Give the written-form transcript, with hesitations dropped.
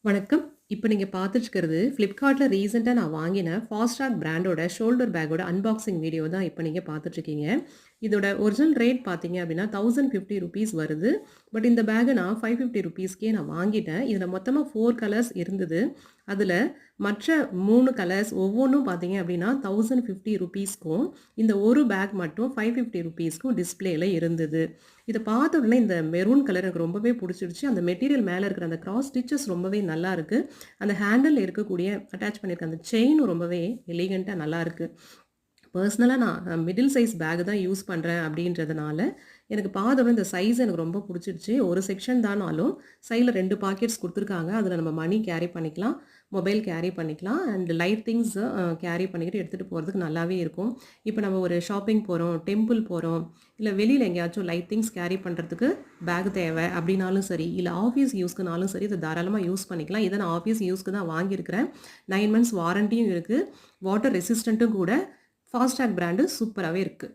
வணக்கம். இப்ப நீங்க பார்த்துட்டு இருக்கிறது Flipkartல ரீசென்ட்டா நான் வாங்கின ஃபாஸ்ட்ராக் பிராண்டோட ஷோல்டர் பேக்கோட அன்பாக்சிங் வீடியோ தான் இப்ப நீங்க பார்த்துட்டு இருக்கீங்க. இதோட ஒரிஜினல் ரேட் பார்த்தீங்க அப்படின்னா ₹1050 வருது. பட் இந்த பேக்க நான் ₹550க்கே நான் வாங்கிட்டேன். இதுல மொத்தமா 4 கலர்ஸ் இருந்தது. அதுல மற்ற 3 கலர்ஸ் ஒவ்வொன்னும் பார்த்தீங்க அப்படின்னா ₹1050க்கும் இந்த ஒரு பேக் மட்டும் ₹550க்கும் டிஸ்ப்ளேல இருந்தது. இத பார்த்த உடனே இந்த மெரூன் கலர் எனக்கு ரொம்பவே புடிச்சிருச்சு. அந்த மெட்டீரியல் மேல இருக்கிற அந்த கிராஸ் ஸ்டிச்சஸ் ரொம்பவே நல்லா இருக்கு. அந்த ஹேண்டில்ல இருக்கக்கூடிய அட்டாச் பண்ணியிருக்க அந்த செயினும் ரொம்பவே எலிகன்ட்டா நல்லா இருக்கு. பர்சனலா நான் மிடில் சைஸ் பேக் தான் யூஸ் பண்றேன் அப்படின்றதுனால, எனக்கு பார்த்தோனே இந்த சைஸ் எனக்கு ரொம்ப புடிச்சிருச்சு. ஒரு செக்ஷன் தானாலும் சைடுல 2 பாக்கெட்ஸ் குடுத்துருக்காங்க. அதுல நம்ம மணி கேரி பண்ணிக்கலாம், மொபைல் கேரி பண்ணிக்கலாம் அண்ட் லைட் திங்ஸ் கேரி பண்ணிக்கிட்டு எடுத்துட்டு போறதுக்கு நல்லாவே இருக்கும். இப்ப நம்ம ஒரு ஷாப்பிங் போறோம், டெம்பிள் போறோம், இல்ல வெளியில எங்கேயாச்சும் லைட் திங்ஸ் கேரி பண்றதுக்கு பேக் தேவை அப்படின்னாலும் சரி, இல்ல ஆஃபீஸ் யூஸ்க்குனாலும் சரி, இத தாராளமா யூஸ் பண்ணிக்கலாம். இத நான் ஆஃபீஸ் யூஸ்க்கு தான் வாங்கியிருக்கிறேன். 9 மந்த்ஸ் வாரண்டியும் இருக்கு. வாட்டர் ரெசிஸ்டன்ட்டும் கூட. ஃபாஸ்ட்ராக் பிராண்டு சூப்பராவே இருக்கு.